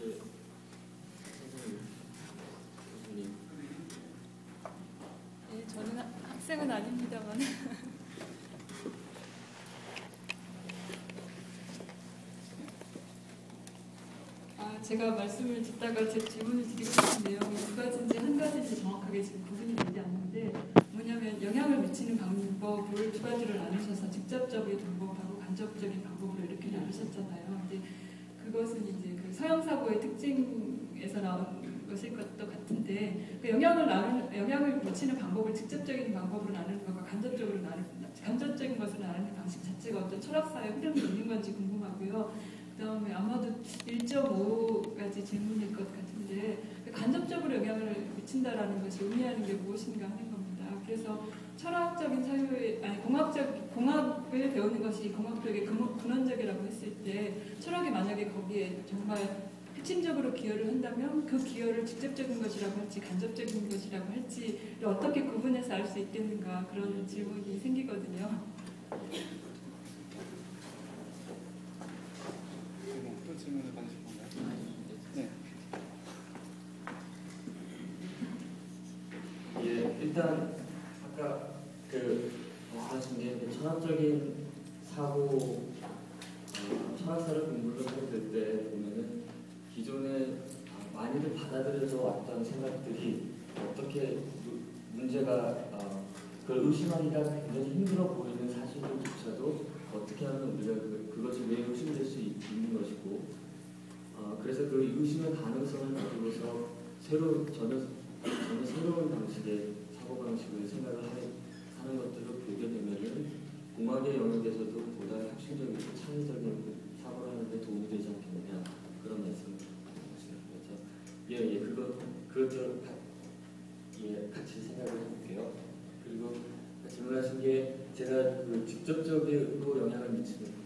네, 교수님. 네, 저는 학생은 아닙니다만. 제가 말씀을 듣다가 제 질문을 드리고 싶은 내용이 두 가지인지 한 가지인지 정확하게 지금 구분이 되지 않는데, 뭐냐면 영향을 미치는 방법을 두 가지로 나누셔서 직접적인 방법하고 간접적인 방법으로 이렇게 나누셨잖아요. 근데 그것은 이제 그 서양 사고의 특징에서 나온 것일 것도 같은데, 그 영향을 미치는 방법을 직접적인 방법으로 나누는 것과 간접적인 것으로 나누는 방식 자체가 어떤 철학사의 흐름이 있는 건지 궁금하고요. 그다음에 아마도 1.5가지 질문일 것 같은데, 간접적으로 영향을 미친다라는 것이 의미하는 게 무엇인가 하는 겁니다. 그래서 철학적인 사유에, 공학을 배우는 것이 공학적인 근원적이라고 했을 때, 철학이 만약에 거기에 정말 핵심적으로 기여를 한다면 그 기여를 직접적인 것이라고 할지 간접적인 것이라고 할지를 어떻게 구분해서 알 수 있겠는가, 그런 질문이 생기거든요. 또 질문을 받으실 건가요? 네. 예, 일단 아까 말씀하신 게 철학적인 사고, 철학사를 공부를 하게 될 때 보면은 기존에 많이들 받아들여져 왔던 생각들이 어떻게 문제가 그걸 의심하기가 굉장히 힘들어 보이는 사실들조차도 어떻게 하면 우리가 그것이 왜 의심될 수 있는 것이고, 그래서 그 의심의 가능성을 가지고서 전혀 새로운 방식의 사고방식을 생각을 하는 것들을 보게 되면은 공학의 영역에서도 보다 혁신적이고 창의적인 사고를 하는 데 도움이 되지 않겠느냐, 그런 말씀을 하시는 거죠. 그것도 같이 생각을 해볼게요. 그리고 질문하신 게 제가 그 직접적으로 영향을 미치는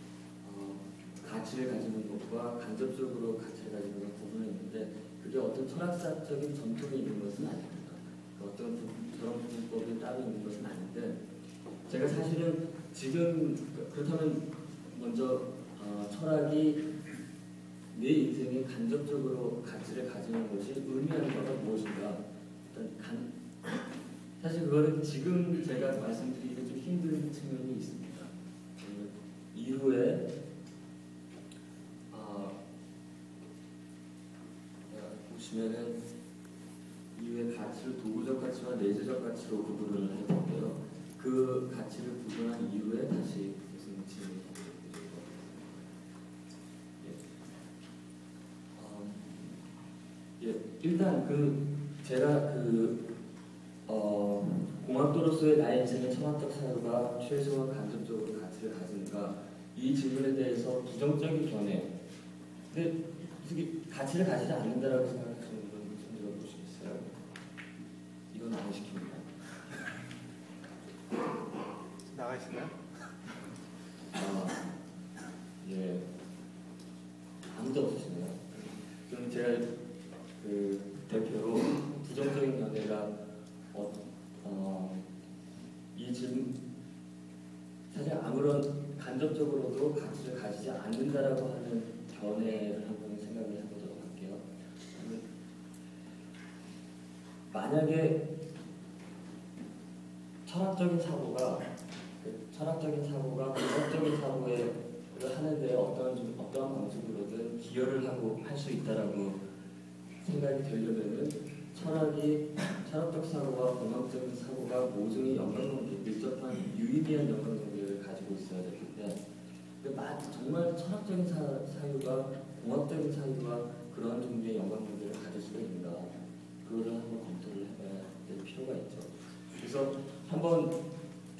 가치를 가지는 것과 간접적으로 가치를 가지는 것 구분했는데, 그게 어떤 철학사적인 전통이 있는 것은 아닙니다. 어떤 저런 분법이 따로 있는 것은 아닌데, 제가 사실은 지금 그렇다면 먼저 철학이 내 인생에 간접적으로 가치를 가지는 것이 의미하는 바가 무엇인가, 일단 사실 그거는 지금 제가 말씀드리기 좀 힘든 측면이 있습니다. 이후에 보시면은 이후에 가치를 도구적 가치와 내재적 가치로 구분을 할 텐데요. 그 가치를 구분한 이후에 다시 무슨 질문이 일단 제가 공학도로서의 나의 인생의 철학적 사유가 최소한 간접적으로 가치를 가지는가, 이 질문에 대해서 부정적인 견해, 근데 가치를 가지지 않는다라고 생각하시는 분 손 들어보시겠어요? 이건 안 시킵니다. 나가 있을까요? 예, 아무도 없으시네요. 그럼 제가 대표로 부정적인 견해가 이 질문, 사실 아무런 간접적으로도 가치를 가지지 않는다라고 하는 견해를 한번 생각을 해보도록 할게요. 만약에 철학적인 사고가 공학적인 사고를 하는데 어떠한 방식으로든 기여를 하고 할 수 있다라고 생각이 되려면은 철학적 사고와 공학적인 사고가 모종의 연관관계, 밀접한 유의미한 연관관계를 가지고 있어야 되는데, 정말 철학적인 사유가 공학적인 사유가 그런 종류의 연관관계를 가질 수가 있는가, 그거를 한번 검토를 해봐야 될 필요가 있죠. 그래서 한번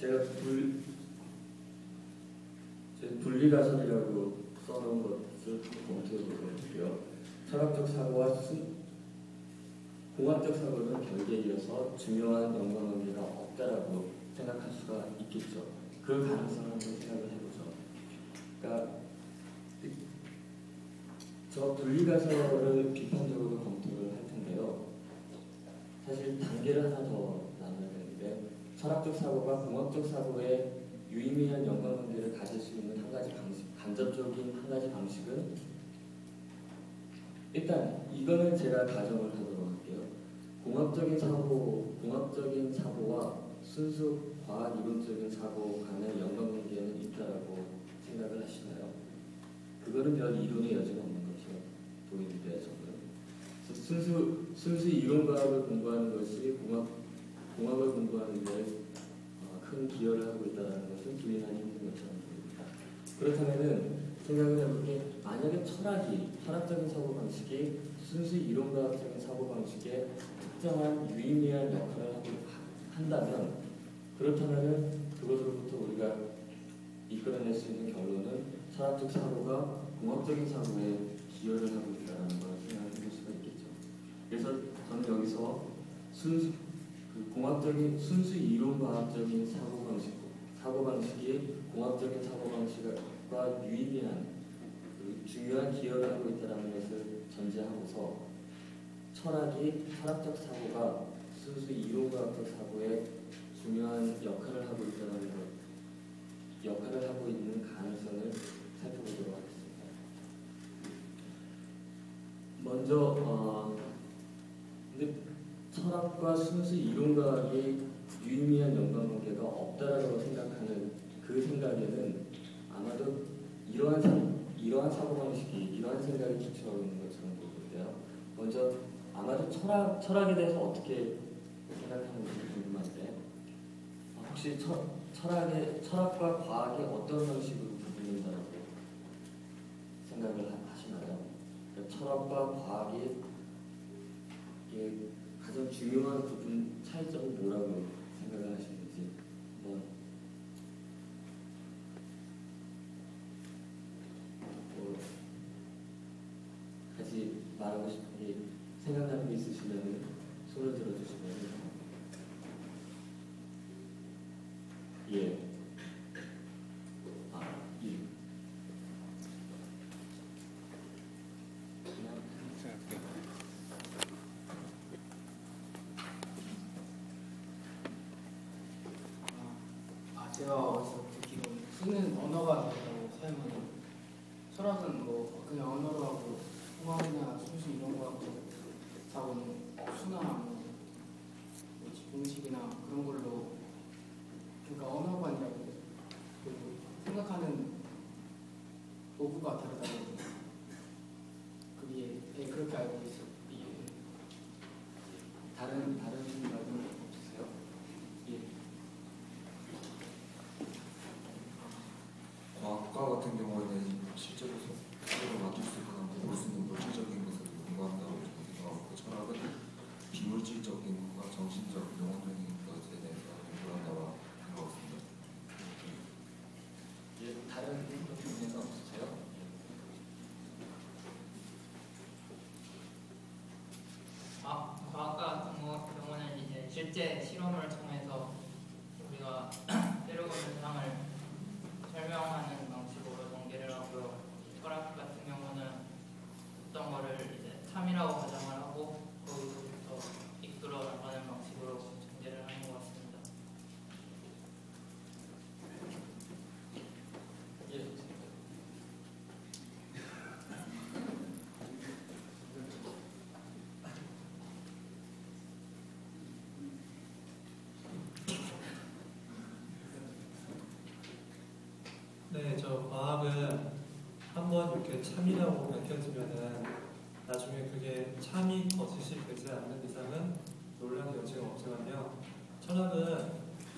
제가 분리가설이라고 써놓은 것을 검토해 보도록. 철학적 사고와 공학적 사고는 별개에 이어서 중요한 연관관계가 없다라고 생각할 수가 있겠죠. 그 가능성을 한번 생각을 해보죠. 그러니까 저 분리가설을 비판적으로 검토를 할 텐데요. 사실 단계를 하나 더 나눠야 되는데, 철학적 사고가 공학적 사고의 유의미한 연관관계를 가질 수 있는 한 가지 방식, 간접적인 한 가지 방식은 일단 이거는 제가 가정을 하도록 할게요. 공학적인 사고와 순수 과학 이론적인 사고 간의 연관관계는 있다라고 생각을 하시나요? 그거는 별 이론의 여지가 없는 것으로 보이는데 저는 순수 이론 과학을 공부하는 것이 공학을 공부하는 데 큰 기여를 하고 있다는 것은 부인하기 힘든 것처럼 보입니다. 그렇다면은 생각을 해보니 만약에 철학적인 사고방식이 순수 이론과학적인 사고방식에 특정한 유의미한 역할을 한다면 그렇다면은 그것으로부터 우리가 이끌어낼 수 있는 결론은 철학적 사고가 공학적인 사고에 기여를 하고 있다는 걸 생각해 볼 수가 있겠죠. 그래서 저는 여기서 순수 이론과학적인 사고방식이 공학적인 사고방식과 유의미한 중요한 기여를 하고 있다는 것을 전제하고서 철학적 사고가 순수 이론과학적 사고에 중요한 역할을 하고 있는 가능성을 살펴보도록 하겠습니다. 먼저 근데 철학과 순수 이론과학이 유의미한 연관관계가 없다라고 생각하는 그 생각에는 아마도 이러한 사고방식이 이러한 생각이 기초하고 있는 것처럼 보이는데요. 먼저 아마도 철학에 대해서 어떻게 생각하는지 궁금한데 혹시 철학과 과학이 어떤 방식으로 구분된다고 생각을 하시나요? 그러니까 철학과 과학이 가장 중요한 부분 차이점이 뭐라고 생각을 하시는지 한번 같이 말하고 싶은 게 생각나는 게 있으시면 손을 들어주시면 예. 예. 제가 어디서 듣기로 쓰는 언어가 된다고 사용하는 철학은 뭐 그냥 언어로 하고 공학이나 순수 이런 거하고 사고는 수나 뭐 공식이나 그런 걸로 그러니까 언어가 아니라 그 생각하는 도구가 다르다고 그게 그렇게 알고 있어요. 다른 말은 없으세요? 예. 과학과 같은 경우에는 실제로 맡을 수 있거나 볼 수 있는 물질적인 것을 공부한다고 생각하고 철학은 비물질적인 것과 정신적, 영혼적인 것에 대해서 공부한다고 생각하고 있습니다. 예, 다른 의견은 없으세요? 과학과 같은 경우는 이제 실제 실험을 통해서 우리가 새로운 현상을 설명하는 방식으로 전개를 하고요. 철학 같은 경우는 어떤 거를 이제 참이라고 가정을 하고 거기서부터 이끌어 나가는 방식으로 전개를 하는 것 같습니다. 예. 네, 저 과학은 한번 이렇게 참이라고 밝혀지면은 나중에 그게 참이 거짓이 되지 않는 이상은 논란의 여지가 없지만요. 철학은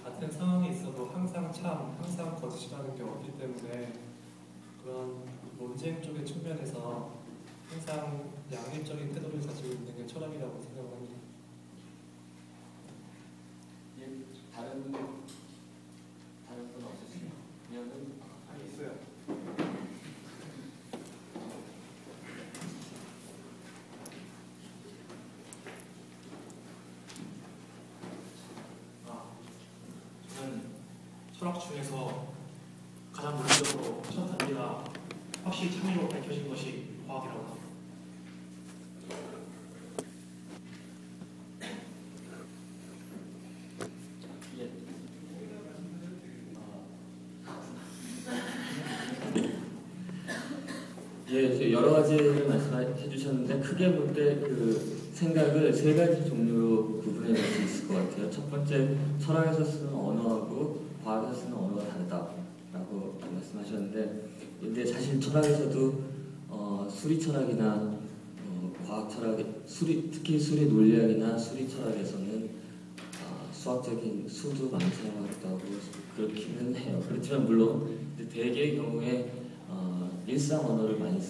같은 상황에 있어도 항상 참, 항상 거짓이라는 게 없기 때문에 그런 논쟁 쪽의 측면에서 항상 양립적인 태도를 가지고 있는 게 철학이라고 생각합니다. 예, 다른 분 없으시죠? 그러면은 있어요. 저는 철학 중에서 가장 논리적으로 첫 단계가 확실히 참이로 밝혀진 것이 과학이라고 합니다. 예. 예, 네, 여러 가지를 말씀해 주셨는데 크게 볼 때 그 생각을 세 가지 종류로 구분해 볼 수 있을 것 같아요. 첫 번째, 철학에서 쓰는 언어하고 과학에서 쓰는 언어가 다르다라고 말씀하셨는데, 근데 사실 철학에서도 수리 철학이나 과학 철학, 특히 수리 논리학이나 수리 철학에서는 수학적인 수도 많이 사용하기도 하고 그렇기는 해요. 그렇지만 물론 대개의 경우에 일상 언어를 많이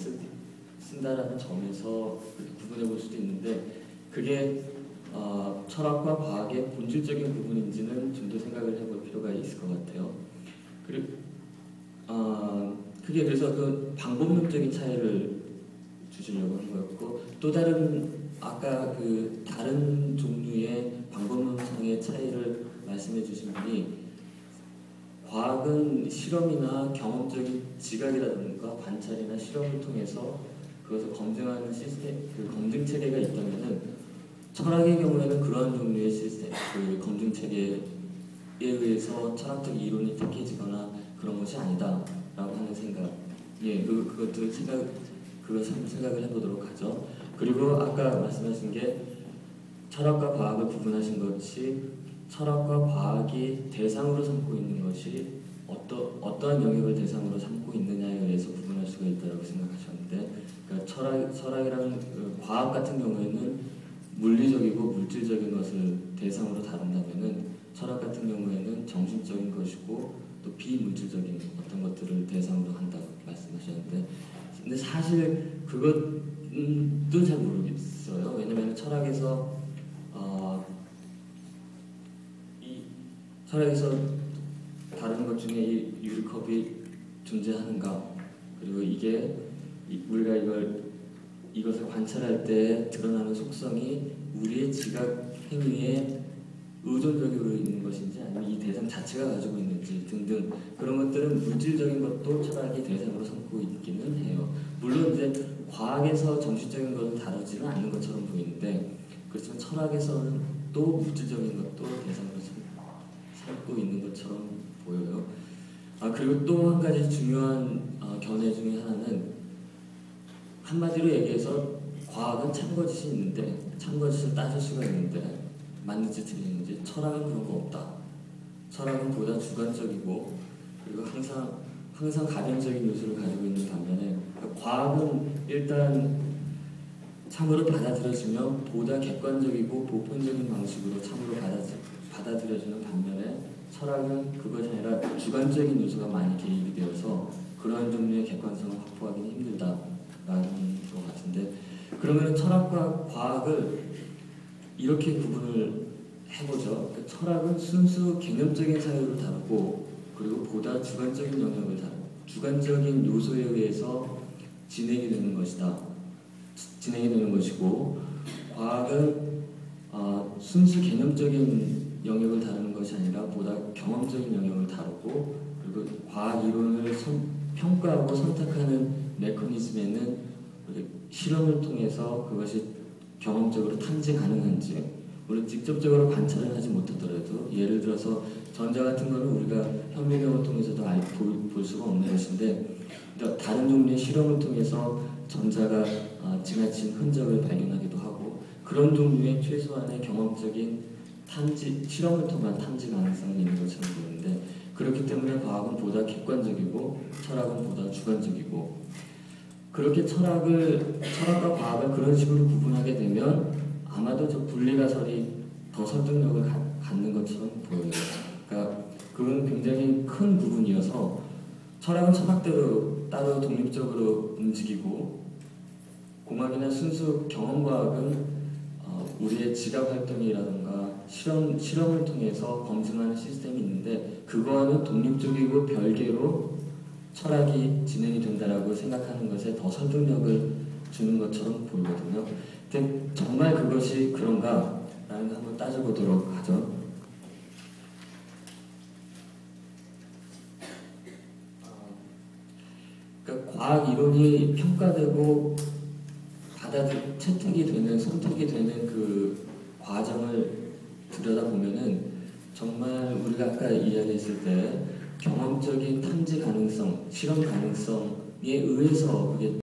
쓴다라는 점에서 구분해 볼 수도 있는데, 그게 철학과 과학의 본질적인 부분인지는 좀 더 생각을 해볼 필요가 있을 것 같아요. 그리고 그게 그래서 그 방법론적인 차이를 주시려고 한 거였고, 또 다른 아까 그 다른 종류의 방법론상의 차이를 말씀해 주신 분이, 과학은 실험이나 경험적인 지각이라든가 관찰이나 실험을 통해서 그것을 검증하는 시스템, 그 검증 체계가 있다면은, 철학의 경우에는 그런 종류의 시스템, 그 검증 체계에 의해서 철학적 이론이 택해지거나 그런 것이 아니다라고 하는 생각. 예, 그것을 생각을 해보도록 하죠. 그리고 아까 말씀하신 게 철학과 과학을 구분하신 것이, 철학과 과학이 대상으로 삼고 있는 것이 어떠한 영역을 대상으로 삼고 있느냐에 의해서 구분할 수가 있다고 생각하셨는데, 그러니까 철학이라는 과학 같은 경우에는 물리적이고 물질적인 것을 대상으로 다룬다면은, 철학 같은 경우에는 정신적인 것이고 또 비물질적인 어떤 것들을 대상으로 한다고 말씀하셨는데, 근데 사실 그것도 잘 모르겠어요. 왜냐하면 철학에서 다른 것 중에 이 유리컵이 존재하는가, 그리고 이게 우리가 이것을 관찰할 때 드러나는 속성이 우리의 지각 행위에 의존적으로 있는 것인지, 아니면 이 대상 자체가 가지고 있는지 등등, 그런 것들은 물질적인 것도 철학이 대상으로 삼고 있기는 해요. 물론 이제 과학에서 정신적인 것을 다루지는 않는 것처럼 보이는데, 그렇지만 철학에서는 또 물질적인 것도 대상으로 삼고 있는 것처럼 보여요. 그리고 또 한 가지 중요한 견해 중에 하나는, 한마디로 얘기해서 과학은 참거짓이 있는데, 참거짓을 따질 수가 있는데 맞는지 틀리는지, 철학은 그런 거 없다. 철학은 보다 주관적이고, 그리고 항상 가변적인 요소를 가지고 있는 반면에, 과학은 일단 참으로 받아들여지면 보다 객관적이고 보편적인 방식으로 참으로 받아들여지는 반면에, 철학은 그것이 아니라 주관적인 요소가 많이 개입이 되어서 그러한 종류의 객관성을 확보하기는 힘들다라는 것 같은데, 그러면 철학과 과학을 이렇게 구분을 해보죠. 철학은 순수 개념적인 사유를 다루고, 그리고 보다 주관적인 영역을 다루고, 주관적인 요소에 의해서 진행이 되는 것이고, 과학은 순수 개념적인 영역을 다루는 것이 아니라 보다 경험적인 영역을 다루고, 그리고 과학 이론을 평가하고 선택하는 메커니즘에는 실험을 통해서 그것이 경험적으로 탐지 가능한지, 물론 직접적으로 관찰을 하지 못하더라도, 예를 들어서 전자 같은 거는 우리가 현미경을 통해서도 볼 수가 없는 것인데, 다른 종류의 실험을 통해서 전자가 지나친 흔적을 발견하기도 하고, 그런 종류의 최소한의 경험적인 실험을 통한 탐지 가능성이 있는 것처럼 보이는데, 그렇기 때문에 과학은 보다 객관적이고 철학은 보다 주관적이고, 그렇게 철학과 과학을 그런 식으로 구분하게 되면 아마도 저 분리가설이 더 설득력을 갖는 것처럼 보여요. 그러니까 그건 굉장히 큰 부분이어서, 철학은 철학대로 따로 독립적으로 움직이고, 공학이나 순수 경험과학은 우리의 지각 활동이라든가 실험을 통해서 검증하는 시스템이 있는데, 그거와는 독립적이고 별개로 철학이 진행이 된다라고 생각하는 것에 더 설득력을 주는 것처럼 보이거든요. 근데 정말 그것이 그런가? 라는 거 한번 따져보도록 하죠. 그러니까 과학 이론이 평가되고 채택이 되는, 선택이 되는 그 과정을 들여다보면은, 정말 우리가 아까 이야기했을 때 경험적인 탐지 가능성, 실험 가능성에 의해서 그게